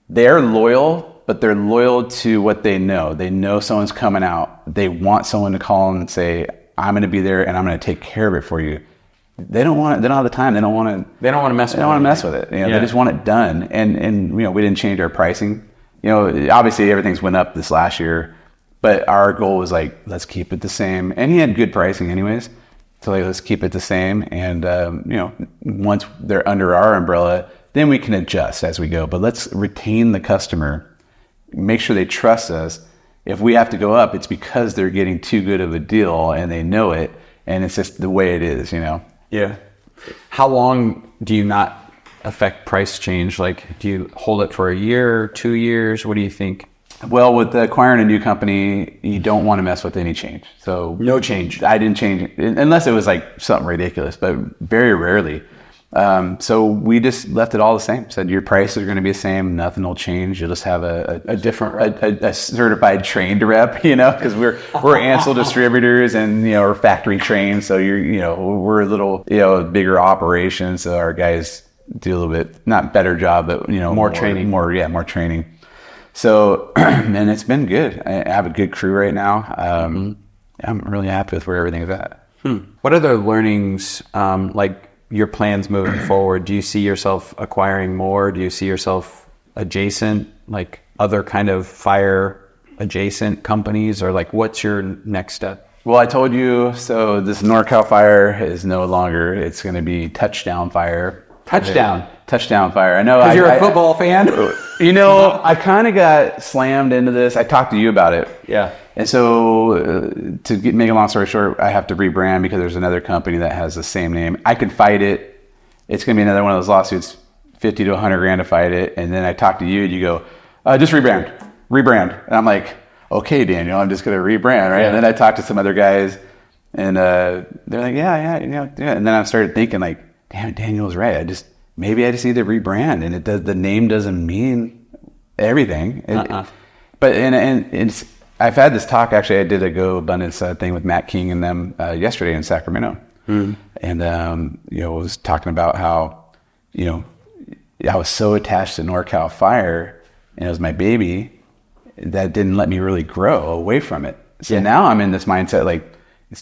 they're loyal, but they're loyal to what they know. They know someone's coming out. They want someone to call them and say, I'm going to be there and I'm going to take care of it for you. They don't have the time. They don't want to mess with it. They just want it done. And we didn't change our pricing. Obviously everything's went up this last year, but our goal was like, let's keep it the same. And he had good pricing anyways. So let's keep it the same. And, once they're under our umbrella, then we can adjust as we go. But let's retain the customer, make sure they trust us. If we have to go up, it's because they're getting too good of a deal and they know it. And it's just the way it is, Yeah. How long do you not affect price change? Like, do you hold it for a year, 2 years? What do you think? Well, with acquiring a new company, you don't want to mess with any change. So no change. I didn't change it unless it was like something ridiculous, but very rarely. So we just left it all the same. Said your prices are going to be the same. Nothing will change. You'll just have a different, a certified trained rep, because we're Ansel distributors and, we're factory trained. So we're a little, bigger operation. So our guys do a little bit, not better job, but, more training, more training. So, and it's been good. I have a good crew right now. I'm really happy with where everything's at. What other learnings, your plans moving forward? Do you see yourself acquiring more? Do you see yourself adjacent, like other kind of fire adjacent companies, or what's your next step? Well, I told you, so this NorCal Fire is no longer, it's going to be Touchdown Fire. Touchdown Fire. I know. Because you're a football fan? I kind of got slammed into this. I talked to you about it. Yeah. And so make a long story short, I have to rebrand because there's another company that has the same name. I could fight it. It's going to be another one of those lawsuits, 50 to 100 grand to fight it. And then I talk to you and you go, just rebrand. And I'm like, okay, Daniel, I'm just going to rebrand, right? Yeah. And then I talked to some other guys and they're like, yeah. And then I started thinking like, damn it, Daniel's right. Maybe I just need to rebrand, and the name doesn't mean everything. But it's, I've had this talk. Actually, I did a Go Abundance thing with Matt King and them yesterday in Sacramento, and was talking about how I was so attached to NorCal Fire, and it was my baby that didn't let me really grow away from it. So now I'm in this mindset like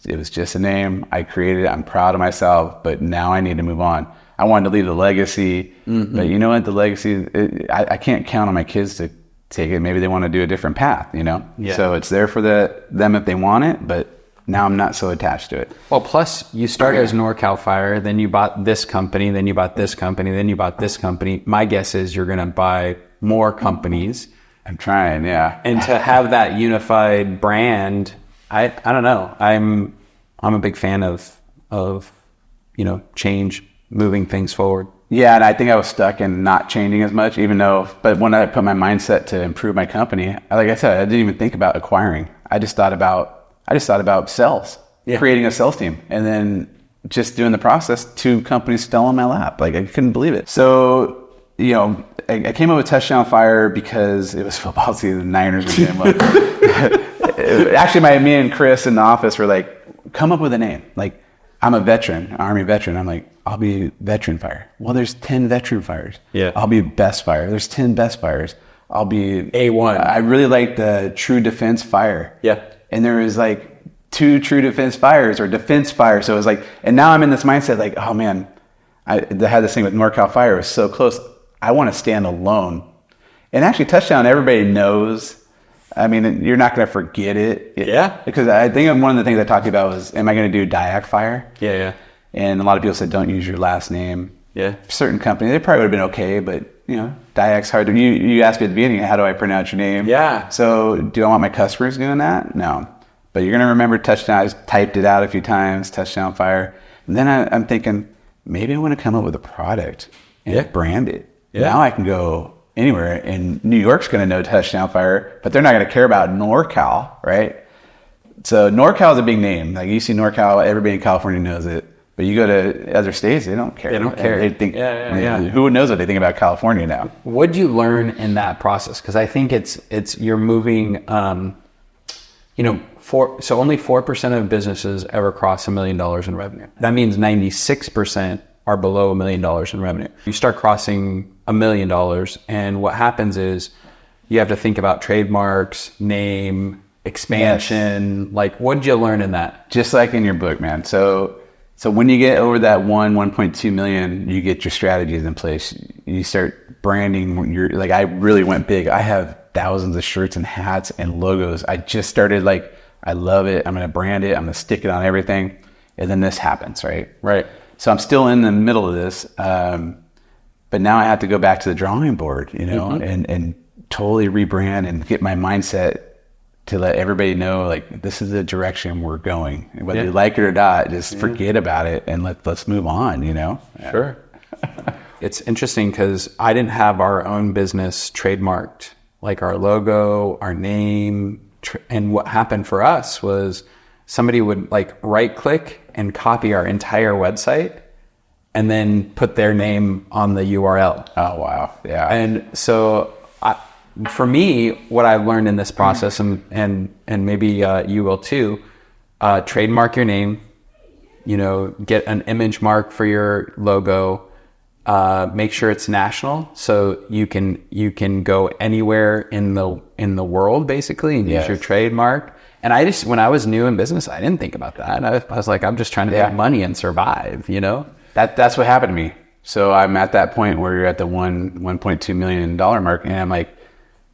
it was just a name. I created it. I'm proud of myself, but now I need to move on. I wanted to leave a legacy, but you know what? The legacy, I can't count on my kids to take it. Maybe they want to do a different path, you know? Yeah. So it's there for them if they want it, but now I'm not so attached to it. Well, plus you start as NorCal Fire, then you bought this company, then you bought this company, then you bought this company. My guess is you're going to buy more companies. I'm trying, yeah. And to have that unified brand, I don't know. I'm a big fan of change, moving things forward. Yeah, and I think I was stuck in not changing as much, but when I put my mindset to improve my company, like I said, I didn't even think about acquiring. I just thought about sales, creating a sales team, and then just doing the process. 2 companies fell in my lap. Like, I couldn't believe it. So, I came up with Touchdown Fire because it was football season. The Niners were getting well. Actually, me and Chris in the office were like, come up with a name. Like, I'm a veteran, Army veteran. I'm like, I'll be Veteran Fire. Well, there's 10 Veteran Fires. Yeah. I'll be Best Fire. There's 10 Best Fires. I'll be A1. I really like the True Defense Fire. Yeah. And there was like 2 True Defense Fires or Defense Fire. So it was like, and now I'm in this mindset like, oh man, I had this thing with NorCal Fire. It was so close. I want to stand alone. And actually, Touchdown, everybody knows. I mean, you're not going to forget it. Yeah. Because I think one of the things I talked about was, am I going to do Diac Fire? Yeah. And a lot of people said, don't use your last name. Yeah. Certain companies, they probably would have been okay, but Diac's hard to, you asked me at the beginning, how do I pronounce your name? Yeah. So do I want my customers doing that? No. But you're going to remember Touchdown. I just typed it out a few times, Touchdown Fire. And then I'm thinking, maybe I want to come up with a product and brand it. Yeah. Now I can go anywhere, and New York's going to know Touchdown Fire, but they're not going to care about NorCal, right? So NorCal is a big name. Like, you see NorCal, everybody in California knows it. But you go to other states, they don't care. They don't care. They think, yeah. Who knows what they think about California now? What'd you learn in that process? Because I think it's you're moving. So only 4% of businesses ever cross $1 million in revenue. That means 96% are below $1 million in revenue. You start crossing $1 million, and what happens is you have to think about trademarks, name, expansion. Yes. Like, what did you learn in that? Just like in your book, man. So when you get over that 1.2 million, you get your strategies in place. You start branding. I really went big. I have thousands of shirts and hats and logos. I just started I love it. I'm going to brand it. I'm going to stick it on everything. And then this happens, right? Right. So I'm still in the middle of this. But now I have to go back to the drawing board, and totally rebrand and get my mindset to let everybody know, like, this is the direction we're going. Whether you like it or not, just forget about it and let's move on, Sure. It's interesting because I didn't have our own business trademarked, like our logo, our name. And what happened for us was somebody would right click and copy our entire website and then put their name on the URL. Oh, wow. Yeah. And so for me, what I've learned in this process, and maybe you will too, trademark your name, get an image mark for your logo, make sure it's national, so you can go anywhere in the world basically and use your trademark. And when I was new in business, I didn't think about that. I was like, I'm just trying to make money and survive, That's what happened to me. So I'm at that point where you're at the $1.2 million mark, and I'm like,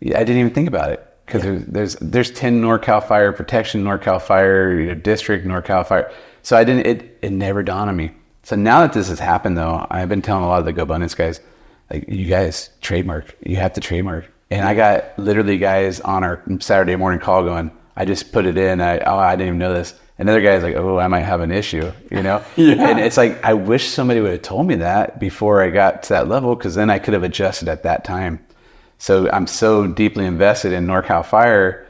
I didn't even think about it because there's 10 NorCal Fire Protection, NorCal Fire District, NorCal Fire. So it never dawned on me. So now that this has happened, though, I've been telling a lot of the GoBundance guys, like, you guys trademark. You have to trademark. And I got literally guys on our Saturday morning call going, I just put it in. I didn't even know this. Another guy's like, oh, I might have an issue, And it's like, I wish somebody would have told me that before I got to that level, because then I could have adjusted at that time. So I'm so deeply invested in NorCal Fire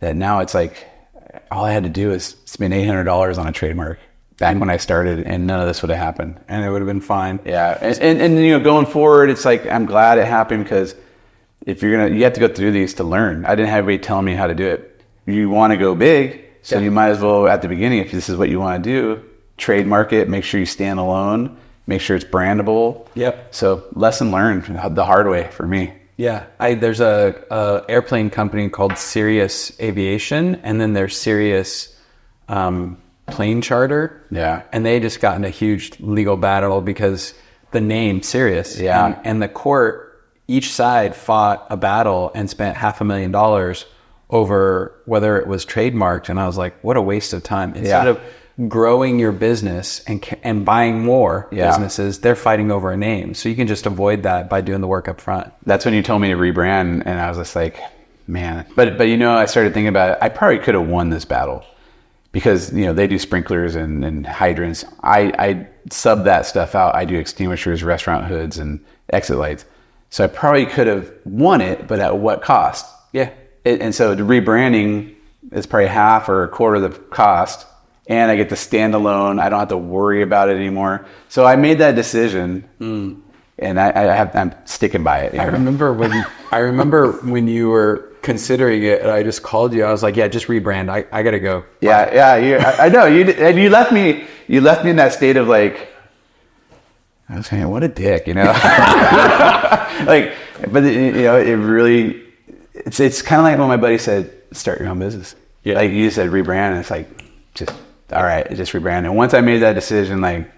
that now it's like, all I had to do is spend $800 on a trademark back when I started, and none of this would have happened. And it would have been fine. Yeah. And going forward, it's like, I'm glad it happened, because if you have to go through these to learn. I didn't have anybody telling me how to do it. You want to go big, so you might as well, at the beginning, if this is what you want to do, trademark it, make sure you stand alone, make sure it's brandable. Yep. So lesson learned the hard way for me. Yeah, there's a airplane company called Sirius Aviation, and then there's Sirius Plane Charter. Yeah. And they just got in a huge legal battle because the name serious. Yeah. And the court, each side fought a battle and spent $500,000 over whether it was trademarked. And I was like, what a waste of time. Instead of growing your business and buying more businesses, they're fighting over a name. So you can just avoid that by doing the work up front. That's when you told me to rebrand, and I was just like, man. But you know, I started thinking about it. I probably could have won this battle because, you know, they do sprinklers and hydrants. I sub that stuff out. I do extinguishers, restaurant hoods, and exit lights. So I probably could have won it, but at what cost? Yeah. And so the rebranding is probably half or a quarter of the cost, and I get to stand alone. I don't have to worry about it anymore. So I made that decision, and I'm sticking by it. I remember when you were considering it, and I just called you. I was like, "Yeah, just rebrand. I gotta go." Yeah. I know you, and you left me in that state of like, I was saying, what a dick, you know. Like, but you know, it really, it's kind of like when my buddy said, "Start your own business." Yeah. Like you said, rebrand, and it's like, just all right, just rebrand. And once I made that decision, like,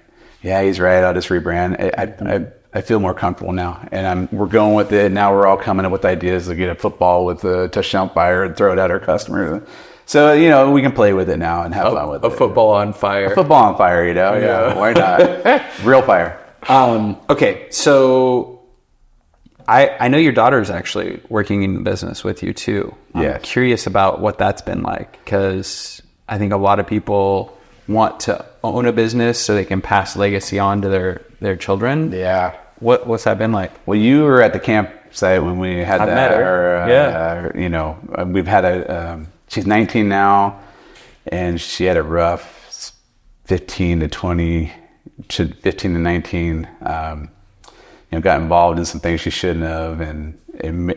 yeah, he's right. I'll just rebrand. I feel more comfortable now, and we're going with it. Now we're all coming up with ideas to get a football with a touchdown fire and throw it at our customers. So, you know, we can play with it now and have fun with it. A football on fire. A football on fire, you know? Yeah. Why not? Real fire. Okay, so I know your daughter's actually working in the business with you too. Yeah. I'm curious about what that's been like, because I think a lot of people want to own a business so they can pass legacy on to their children. Yeah. What's that been like? Well, you were at the campsite when we had I that. met her. You know, we've had she's 19 now, and she had a rough 15 to 19. You know, got involved in some things she shouldn't have, and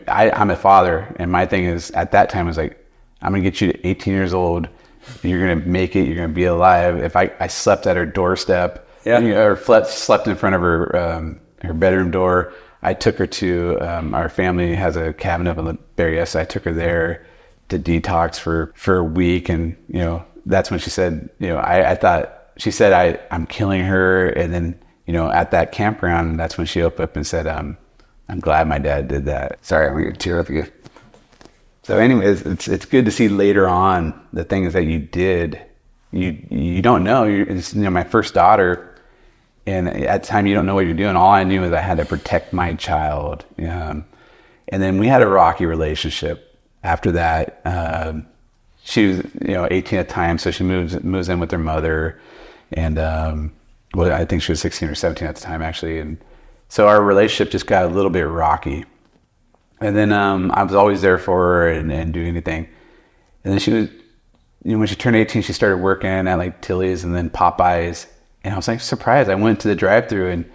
I'm a father, and my thing is at that time was like, I'm gonna get you to 18 years old. You're gonna make it. You're gonna be alive. If I slept at her doorstep, or slept in front of her bedroom door. I took her to our family has a cabin up in the Barrier, so I took her there to detox for a week, and you know, that's when she said, you know, I thought she said I'm killing her, and then, you know, at that campground, that's when she opened up and said, I'm glad my dad did that. Sorry, I'm gonna tear up again. So anyways, it's good to see later on the things that you did. You don't know. It's, you know, my first daughter, and at the time you don't know what you're doing. All I knew is I had to protect my child. And then we had a rocky relationship. After that, she was, you know, 18 at the time, so she moves in with her mother, and well, I think she was 16 or 17 at the time actually, and so our relationship just got a little bit rocky. And then I was always there for her and do anything. And then she was, you know, when she turned 18, she started working at like Tilly's and then Popeyes. And I was like surprised. I went to the drive-thru and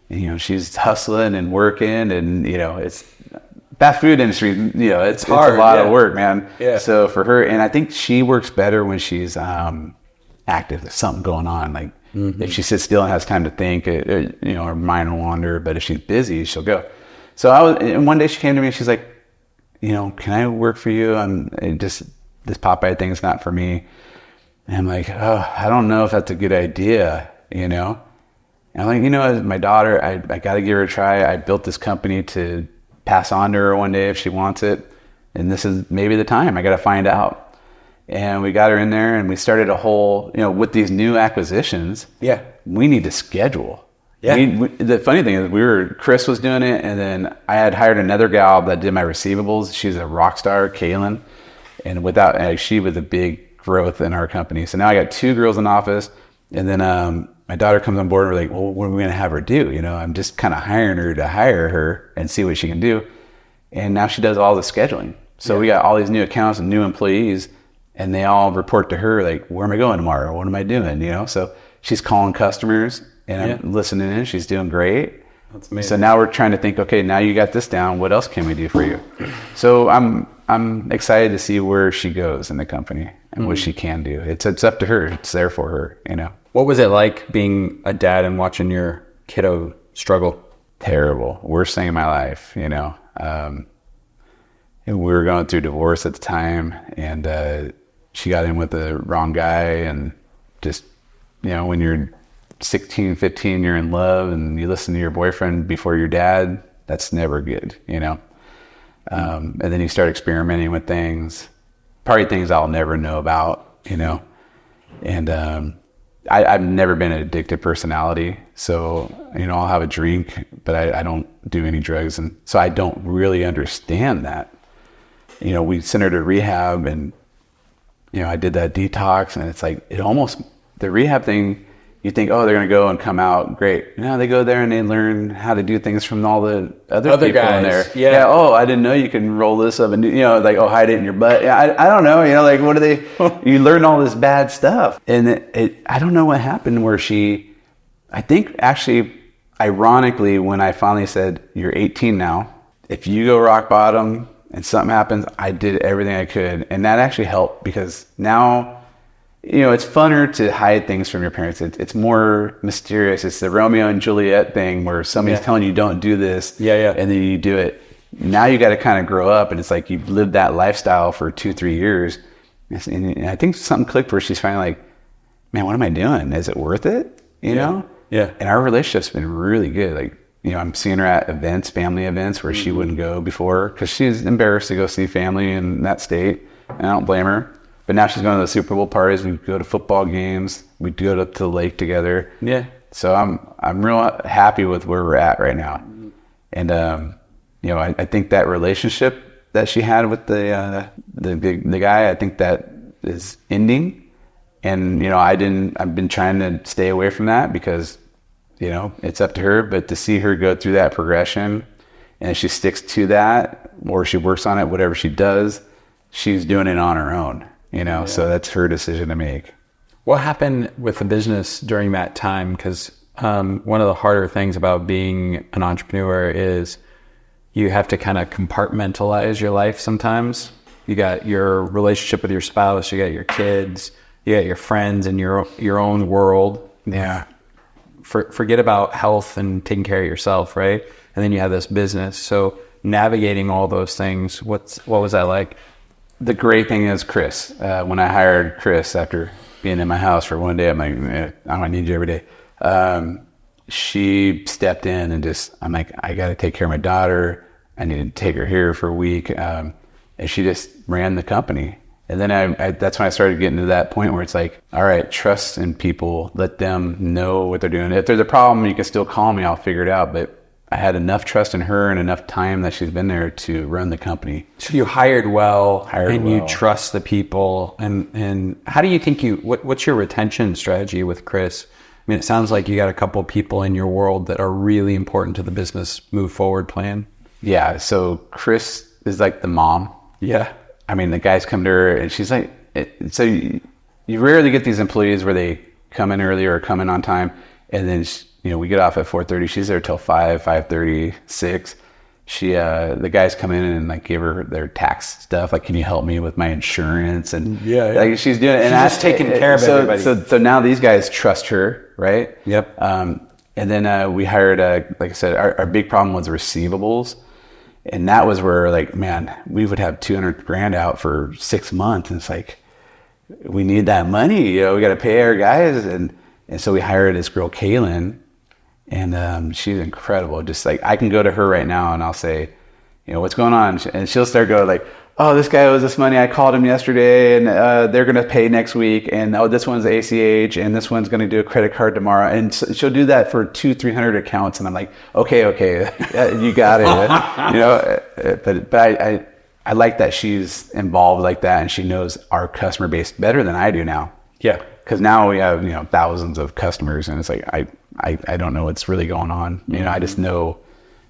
you know, she's hustling and working, and you know, it's fast food industry. You know, it's hard. It's a lot of work, man. Yeah. So for her, and I think she works better when she's active. There's something going on. Like if she sits still and has time to think, you know, her mind will wander. But if she's busy, she'll go. So and one day she came to me and she's like, you know, can I work for you? This Popeye thing's not for me. And I'm like, oh, I don't know if that's a good idea, you know? And I'm like, you know, as my daughter, I got to give her a try. I built this company to pass on to her one day if she wants it. And this is maybe the time. I got to find out. And we got her in there and we started a whole, you know, with these new acquisitions, we need to schedule. Yeah. The funny thing is Chris was doing it, and then I had hired another gal that did my receivables. She's a rock star, Kaylin. And she was a big growth in our company. So now I got 2 girls in office, and then my daughter comes on board and we're like, well, what are we going to have her do? You know, I'm just kind of hiring her to hire her and see what she can do. And now she does all the scheduling. So we got all these new accounts and new employees, and they all report to her like, where am I going tomorrow? What am I doing? You know, so she's calling customers and I'm listening in. She's doing great. That's amazing. So now we're trying to think, okay, now you got this down. What else can we do for you? So I'm excited to see where she goes in the company and what she can do. It's up to her. It's there for her, you know. What was it like being a dad and watching your kiddo struggle? Terrible. Worst thing in my life, you know. And we were going through divorce at the time, and she got in with the wrong guy, and just, you know, when you're 16, 15, you're in love and you listen to your boyfriend before your dad, that's never good, you know? And then you start experimenting with things, probably things I'll never know about, you know? And I've never been an addictive personality. So, you know, I'll have a drink, but I don't do any drugs. And so I don't really understand that. You know, we sent her to rehab and, you know, I did that detox and it's like, the rehab thing, you think, oh, they're going to go and come out great. No, they go there and they learn how to do things from all the other people guys in there. Yeah. Oh, I didn't know you can roll this up and do, you know, like, oh, hide it in your butt. Yeah, I don't know. You know, like, what do they, you learn all this bad stuff. And I don't know what happened where I think actually, ironically, when I finally said, you're 18 now, if you go rock bottom and something happens, I did everything I could. And that actually helped because now, you know, it's funner to hide things from your parents. It's more mysterious. It's the Romeo and Juliet thing where somebody's telling you don't do this. Yeah. And then you do it. Now you got to kind of grow up and it's like you've lived that lifestyle for 2-3 years. And I think something clicked where she's finally like, man, what am I doing? Is it worth it? You know? Yeah. And our relationship's been really good. Like, you know, I'm seeing her at events, family events where she wouldn't go before because she's embarrassed to go see family in that state. And I don't blame her. But now she's going to the Super Bowl parties. We go to football games. We go to the lake together. Yeah. So I'm real happy with where we're at right now. And you know, I think that relationship that she had with the guy, I think that is ending. And you know, I've been trying to stay away from that because, you know, it's up to her. But to see her go through that progression, and if she sticks to that, or she works on it, whatever she does, she's doing it on her own. You know, so that's her decision to make. What happened with the business during that time? Because one of the harder things about being an entrepreneur is you have to kind of compartmentalize your life sometimes. You got your relationship with your spouse, you got your kids, you got your friends and your own world. Yeah. Forget about health and taking care of yourself, right? And then you have this business. So navigating all those things, what was that like? The great thing is Chris. When I hired Chris after being in my house for one day, I'm like, I don't need you every day. She stepped in and I'm like, I got to take care of my daughter. I need to take her here for a week. And she just ran the company. And then that's when I started getting to that point where it's like, all right, trust in people, let them know what they're doing. If there's a problem, you can still call me, I'll figure it out. But I had enough trust in her and enough time that she's been there to run the company. So you hired well. You trust the people. And how do you think what's your retention strategy with Chris? I mean, it sounds like you got a couple people in your world that are really important to the business move forward plan. Yeah. So Chris is like the mom. Yeah. I mean, the guys come to her and she's like, so you rarely get these employees where they come in early or come in on time. And then, you know, we get off at 4:30. She's there till 5:30, 6. The guys come in and like give her their tax stuff. Like, can you help me with my insurance? And like she's doing it. And she's just taking care of everybody. So now these guys trust her, right? Yep. And then we hired, like I said, our big problem was receivables. And that was where, like, man, we would have $200,000 out for 6 months. And it's like, we need that money. You know, we got to pay our guys. And so we hired this girl, Kaylin. And she's incredible. Just like, I can go to her right now and I'll say, you know, what's going on? And she'll start going like, oh, this guy owes this money. I called him yesterday and they're going to pay next week. And oh, this one's ACH and this one's going to do a credit card tomorrow. And so she'll do that for 200-300 accounts. And I'm like, okay, you got it. You know, but I like that she's involved like that and she knows our customer base better than I do now. Yeah. Because now we have, you know, thousands of customers and it's like, I don't know what's really going on. You know, I just know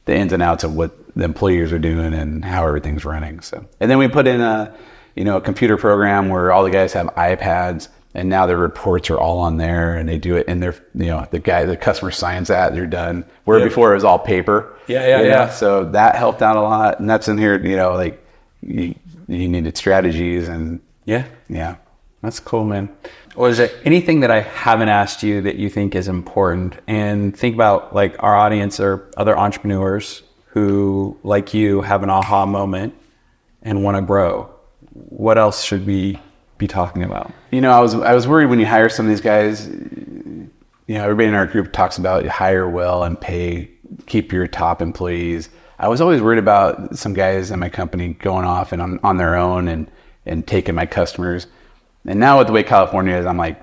the ins and outs of what the employees are doing and how everything's running. So, and then we put in a computer program where all the guys have iPads and now their reports are all on there and they do it in their, you know, the customer signs that, they're done. Where before it was all paper. Yeah. So that helped out a lot. And that's in here, you know, like you needed strategies and yeah. That's cool, man. Well, is there anything that I haven't asked you that you think is important? And think about like our audience or other entrepreneurs who, like you, have an aha moment and want to grow. What else should we be talking about? You know, I was worried when you hire some of these guys, everybody in our group talks about hire well and keep your top employees. I was always worried about some guys in my company going off and on their own and taking my customers. And now with the way California is, I'm like,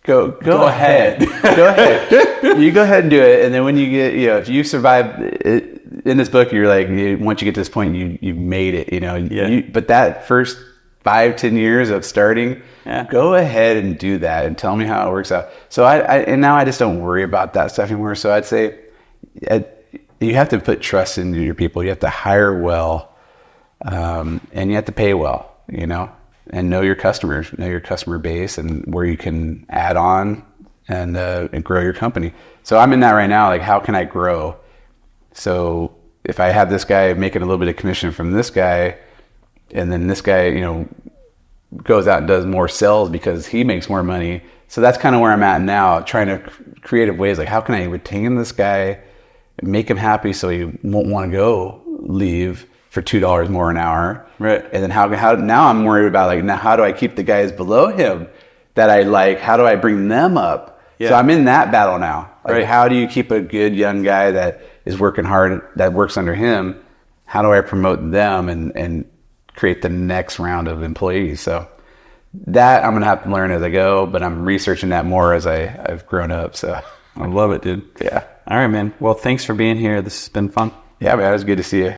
go ahead. Go ahead. You go ahead and do it. And then when you get, if you survive it, in this book, you're like, once you get to this point, you made it, but that first 5-10 years of starting, go ahead and do that and tell me how it works out. So and now I just don't worry about that stuff anymore. So I'd say you have to put trust into your people. You have to hire well, and you have to pay well, and know your customers, know your customer base, and where you can add on and grow your company. So I'm in that right now. Like, how can I grow? So if I have this guy making a little bit of commission from this guy, and then this guy, goes out and does more sales because he makes more money. So that's kind of where I'm at now, trying to creative ways. Like, how can I retain this guy, make him happy so he won't want to leave for $2 more an hour. Right. And then how now I'm worried about, like, now how do I keep the guys below him that I like? How do I bring them up? Yeah. So I'm in that battle now. Like, right. How do you keep a good young guy that is working hard, that works under him? How do I promote them and create the next round of employees? So that I'm going to have to learn as I go, but I'm researching that more as I've grown up. So I love it, dude. Yeah. All right, man. Well, thanks for being here. This has been fun. Yeah, man. It was good to see you.